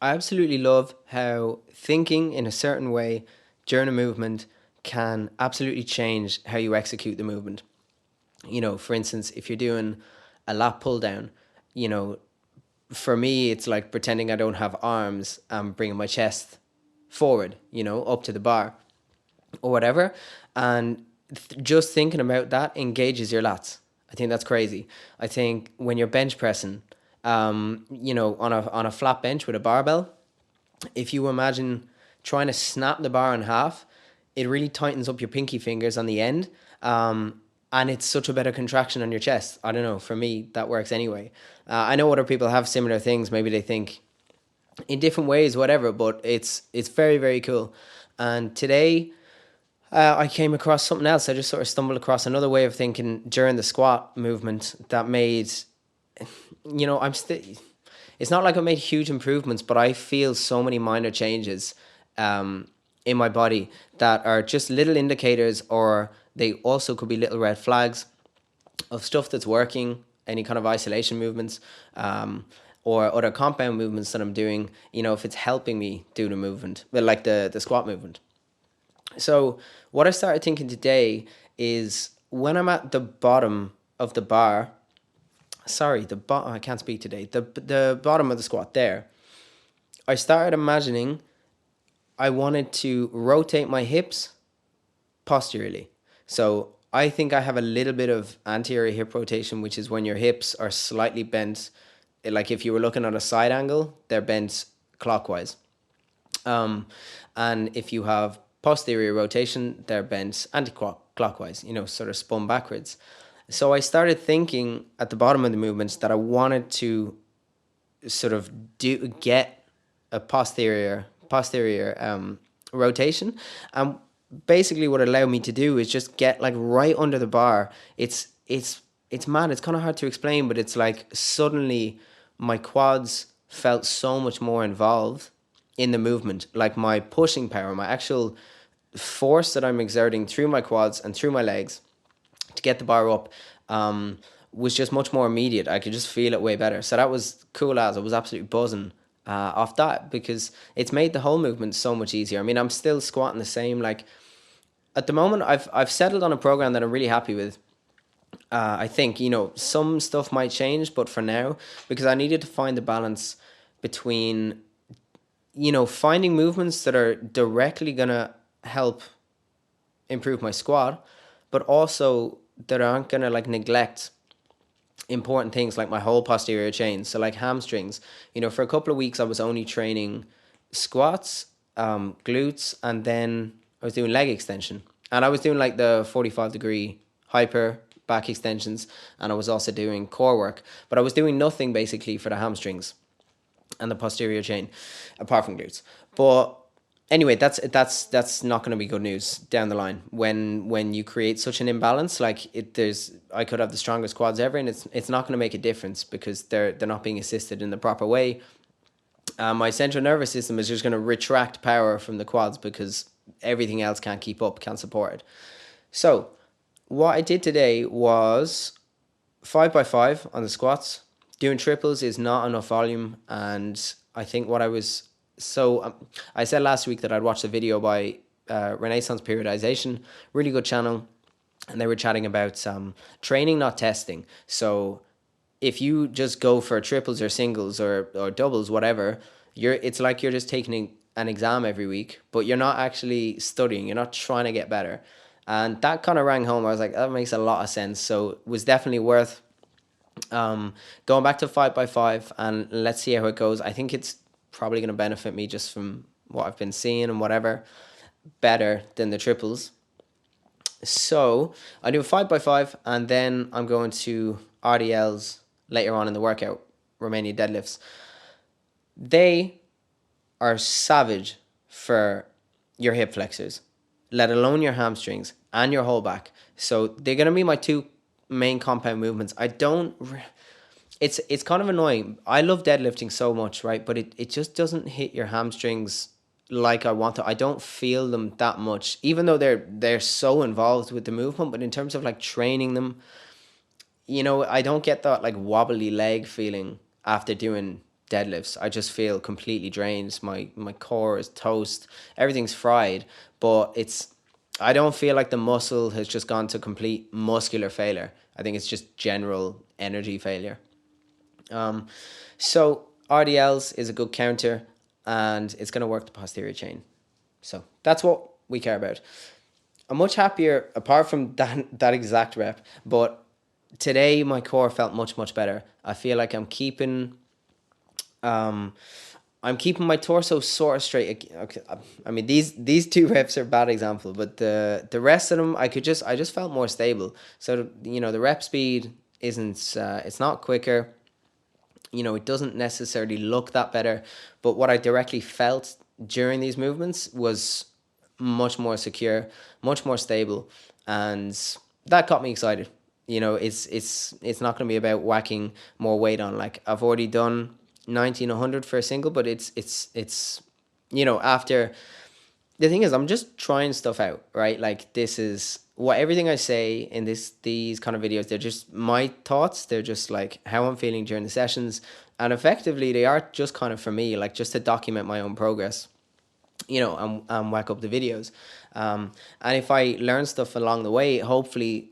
I absolutely love how thinking in a certain way during a movement can absolutely change how you execute the movement. For instance, if you're doing a lat pull down, you know, for me, it's like pretending I don't have arms and bringing my chest forward, up to the bar or whatever. And just thinking about that engages your lats. I think that's crazy. I think when you're bench pressing, on a flat bench with a barbell, if you imagine trying to snap the bar in half, it really tightens up your pinky fingers on the end. And it's such a better contraction on your chest. I don't know. For me, that works anyway. I know other people have similar things. Maybe they think in different ways, whatever. But it's very very cool. And today, I came across something else. I just sort of stumbled across another way of thinking during the squat movement that made, I'm still. It's not like I made huge improvements, but I feel so many minor changes in my body that are just little indicators, or they also could be little red flags of stuff that's working, any kind of isolation movements, or other compound movements that I'm doing, if it's helping me do the movement, well, like the squat movement. So what I started thinking today is when I'm at the bottom of the bar, sorry, I can't speak today, the bottom of the squat there, I started imagining I wanted to rotate my hips posteriorly. So I think I have a little bit of anterior hip rotation, which is when your hips are slightly bent. Like if you were looking at a side angle, they're bent clockwise. And if you have posterior rotation, they're bent anti-clockwise, sort of spun backwards. So I started thinking at the bottom of the movements that I wanted to sort of get a posterior rotation, and basically what it allowed me to do is just get like right under the bar. It's mad. It's kind of hard to explain, but it's like suddenly my quads felt so much more involved in the movement. Like my pushing power, my actual force that I'm exerting through my quads and through my legs to get the bar up, was just much more immediate. I could just feel it way better. So that was cool as I was absolutely buzzing off that, because it's made the whole movement so much easier. I mean, I'm still squatting the same. Like at the moment, I've settled on a program that I'm really happy with. I think some stuff might change, but for now, because I needed to find the balance between finding movements that are directly gonna help improve my squat, but also that aren't gonna like neglect important things like my whole posterior chain. So like hamstrings, for a couple of weeks I was only training squats, glutes, and then I was doing leg extension. And I was doing like the 45-degree hyper back extensions, and I was also doing core work. But I was doing nothing basically for the hamstrings and the posterior chain, apart from glutes. But anyway, that's not going to be good news down the line when you create such an imbalance. Like I could have the strongest quads ever, and it's not going to make a difference because they're not being assisted in the proper way. My central nervous system is just going to retract power from the quads because everything else can't keep up, can't support it. So what I did today was 5x5 on the squats. Doing triples is not enough volume, and I think what I was I said last week that I'd watched a video by Renaissance Periodization, really good channel, and they were chatting about training, not testing. So if you just go for triples or singles or doubles, whatever, it's like you're just taking an exam every week, but you're not actually studying. You're not trying to get better, and that kind of rang home. I was like, that makes a lot of sense. So it was definitely worth going back to 5x5, and let's see how it goes. I think it's probably going to benefit me just from what I've been seeing and whatever, better than the triples. So I do a 5x5, and then I'm going to RDLs later on in the workout, Romania deadlifts. They are savage for your hip flexors, let alone your hamstrings and your whole back. So they're going to be my two main compound movements. It's kind of annoying. I love deadlifting so much, right? But it just doesn't hit your hamstrings like I want to. I don't feel them that much, even though they're so involved with the movement. But in terms of like training them, I don't get that like wobbly leg feeling after doing deadlifts. I just feel completely drained. My core is toast. Everything's fried, but I don't feel like the muscle has just gone to complete muscular failure. I think it's just general energy failure. Um, so RDLs is a good counter, and it's going to work the posterior chain. So that's what we care about. I'm much happier apart from that exact rep, but today my core felt much better. I feel like um I'm keeping my torso sort of straight. Okay, I mean these two reps are a bad example, but the rest of them I just felt more stable. So the rep speed isn't it's not quicker. It doesn't necessarily look that better, but what I directly felt during these movements was much more secure, much more stable, and that got me excited. It's not going to be about whacking more weight on. Like I've already done 90 and 100 for a single, but it's after the thing is I'm just trying stuff out, right? Like this is what everything I say in these kind of videos, they're just my thoughts. They're just like how I'm feeling during the sessions, and effectively they are just kind of for me, like just to document my own progress, and whack up the videos. And if I learn stuff along the way, hopefully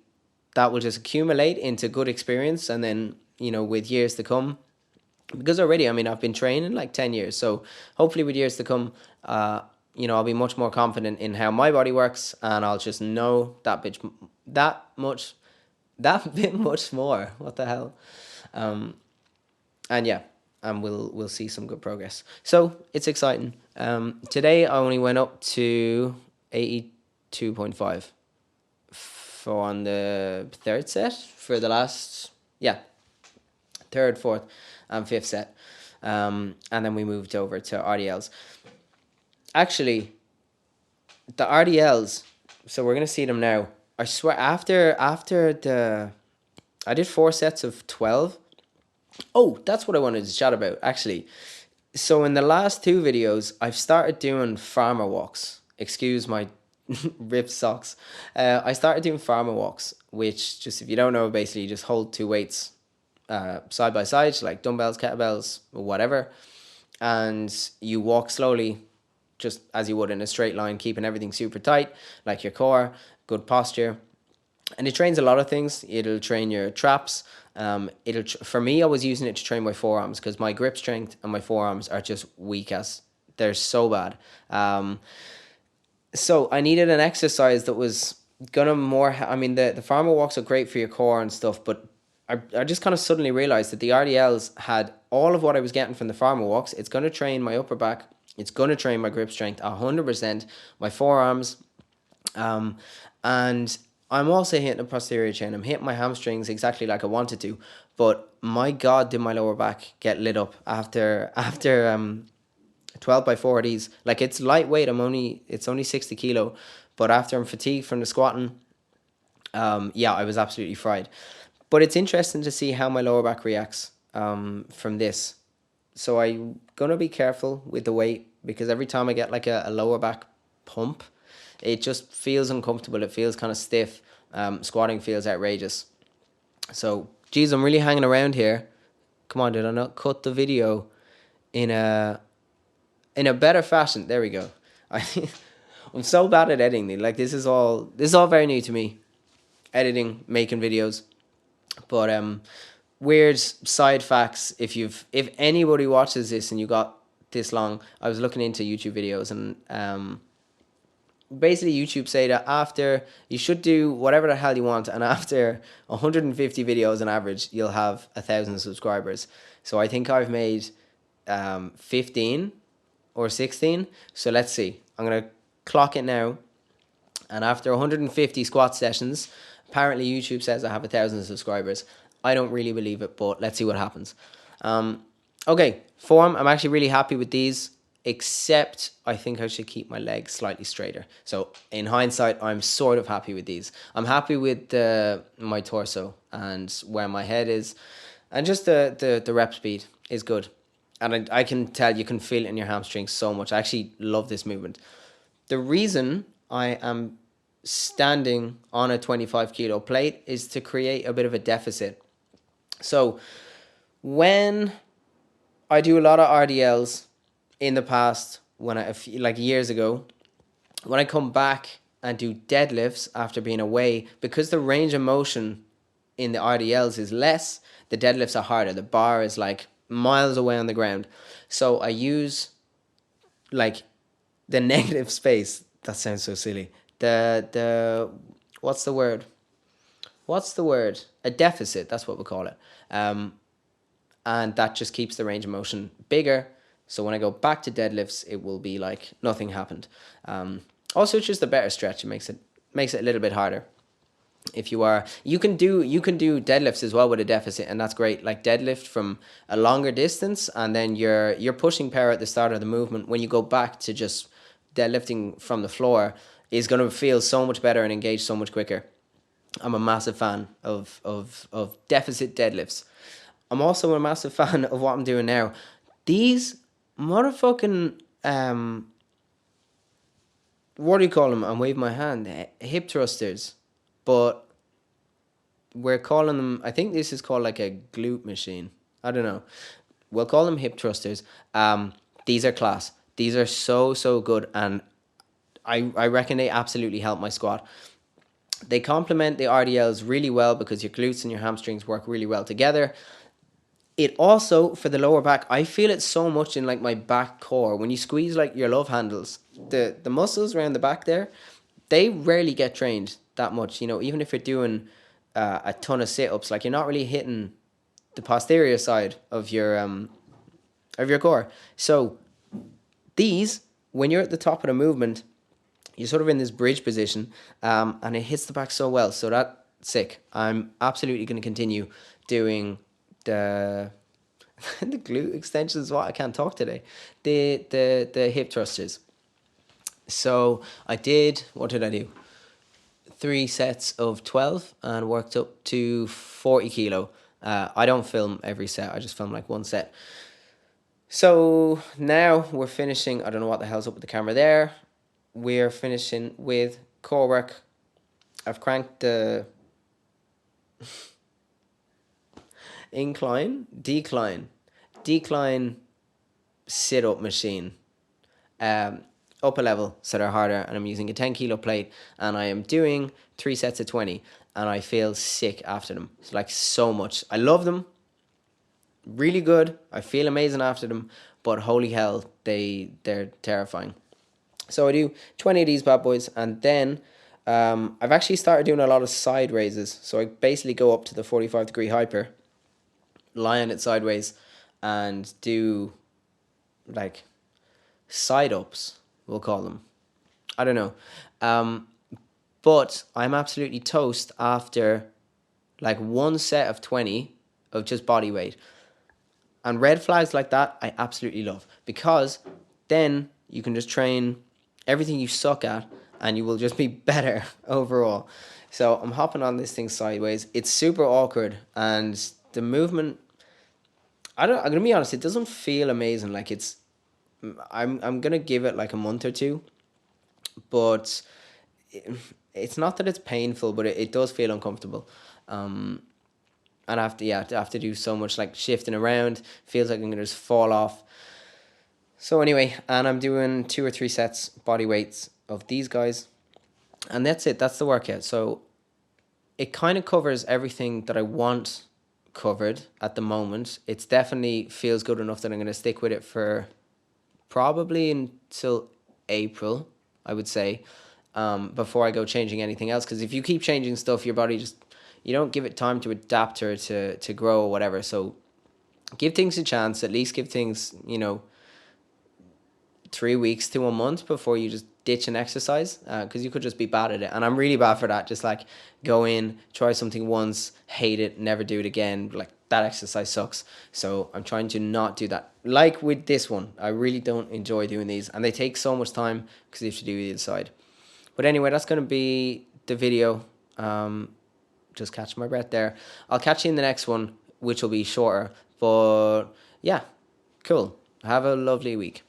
that will just accumulate into good experience, and then with years to come, because already, I mean, I've been training like 10 years. So hopefully with years to come, I'll be much more confident in how my body works, and I'll just know that bit much more. What the hell? And yeah, and we'll see some good progress. So it's exciting. Today I only went up to 82.5 for on the third set for the last, yeah, third, fourth, and fifth set. And then we moved over to RDLs. Actually, the RDLs, so we're going to see them now. I swear, after I did 4 sets of 12. Oh, that's what I wanted to chat about, actually. So in the last 2 videos, I've started doing farmer walks. Excuse my ripped socks. I started doing farmer walks, which, just if you don't know, basically you just hold 2 weights side by side, like dumbbells, kettlebells, whatever, and you walk slowly, just as you would in a straight line, keeping everything super tight, like your core, good posture. And it trains a lot of things. It'll train your traps. For me, I was using it to train my forearms, because my grip strength and my forearms are just weak as, they're so bad. So I needed an exercise that was gonna more. I mean, the farmer walks are great for your core and stuff, but I just kind of suddenly realized that the RDLs had all of what I was getting from the farmer walks. It's gonna train my upper back. It's gonna train my grip strength 100%. My forearms, and I'm also hitting the posterior chain. I'm hitting my hamstrings exactly like I wanted to, but my God, did my lower back get lit up after 12 by 40s. Like, it's lightweight. It's only 60 kilo, but after I'm fatigued from the squatting, yeah, I was absolutely fried. But it's interesting to see how my lower back reacts from this. So I'm gonna be careful with the weight, because every time I get like a lower back pump, it just feels uncomfortable. It feels kind of stiff. Squatting feels outrageous. So, geez, I'm really hanging around here. Come on, did I not cut the video in a better fashion? There we go. I'm so bad at editing. Like, this is all very new to me. Editing, making videos. But weird side facts. If anybody watches this and you got this long, I was looking into YouTube videos, and basically YouTube say that after, you should do whatever the hell you want, and after 150 videos on average, you'll have 1,000 subscribers. So I think I've made 15 or 16. So let's see. I'm gonna clock it now, and after 150 squat sessions, apparently YouTube says I have 1,000 subscribers. I don't really believe it, but let's see what happens. Okay, form. I'm actually really happy with these, except I think I should keep my legs slightly straighter. So in hindsight, I'm sort of happy with these. I'm happy with my torso and where my head is, and just the rep speed is good. And I can tell, you can feel it in your hamstrings so much. I actually love this movement. The reason I am standing on a 25 kilo plate is to create a bit of a deficit. So when I do a lot of RDLs in the past when like years ago. When I come back and do deadlifts after being away, because the range of motion in the RDLs is less, the deadlifts are harder. The bar is like miles away on the ground. So I use like the negative space. That sounds so silly. The what's the word? What's the word? A deficit. That's what we call it. And that just keeps the range of motion bigger. So when I go back to deadlifts, it will be like nothing happened. Also, it's just a better stretch. It makes it a little bit harder. If you can do deadlifts as well with a deficit, and that's great. Like deadlift from a longer distance, and then you're pushing power at the start of the movement. When you go back to just deadlifting from the floor, is going to feel so much better and engage so much quicker. I'm a massive fan of deficit deadlifts. I'm also a massive fan of what I'm doing now. These motherfucking what do you call them? I'm waving my hand. Hip thrusters, but we're calling them. I think this is called like a glute machine. I don't know. We'll call them hip thrusters. These are class. These are so good, and I reckon they absolutely help my squat. They complement the RDLs really well because your glutes and your hamstrings work really well together. It also, for the lower back, I feel it so much in like my back core. When you squeeze like your love handles, the muscles around the back there, they rarely get trained that much. You know, even if you're doing a ton of sit-ups, like you're not really hitting the posterior side of your core. So these, when you're at the top of the movement, you're sort of in this bridge position, and it hits the back so well. So that's sick. I'm absolutely going to continue doing the the glute extensions. What I can't talk today. The hip thrusters. So I did. What did I do? 3 sets of 12 and worked up to 40 kilo. I don't film every set. I just film like one set. So now we're finishing. I don't know what the hell's up with the camera there. We're finishing with core work. I've cranked the decline sit-up machine up a level, so they're harder, and I'm using a 10 kilo plate, and I am doing 3 sets of 20, and I feel sick after them. It's like so much. I love them, really good. I feel amazing after them, but holy hell, they're terrifying. So I do 20 of these bad boys, and then I've actually started doing a lot of side raises. So I basically go up to the 45-degree hyper, lie on it sideways, and do like side ups, we'll call them. I don't know. But I'm absolutely toast after like one set of 20 of just body weight. And red flags like that, I absolutely love, because then you can just train everything you suck at and you will just be better overall. So I'm hopping on this thing sideways. It's super awkward, and the movement, I'm gonna be honest, it doesn't feel amazing. Like I'm gonna give it like a month or two, but it's not that it's painful, but it does feel uncomfortable. And I have to do so much like shifting around. Feels like I'm gonna just fall off. So anyway, and I'm doing 2 or 3 sets body weights of these guys, and that's it. That's the workout. So it kind of covers everything that I want covered at the moment. It's definitely feels good enough that I'm going to stick with it for probably until April, I would say, before I go changing anything else. Because if you keep changing stuff, your body just, you don't give it time to adapt or to grow or whatever. So give things a chance. At least give things, 3 weeks to a month before you just ditch an exercise, because you could just be bad at it, and I'm really bad for that. Just like go in, try something once, hate it, never do it again, like that exercise sucks. So I'm trying to not do that. Like with this one, I really don't enjoy doing these, and they take so much time because you have to do the inside. But anyway, that's going to be the video. Just catch my breath there. I'll catch you in the next one, which will be shorter, but yeah, cool. Have a lovely week.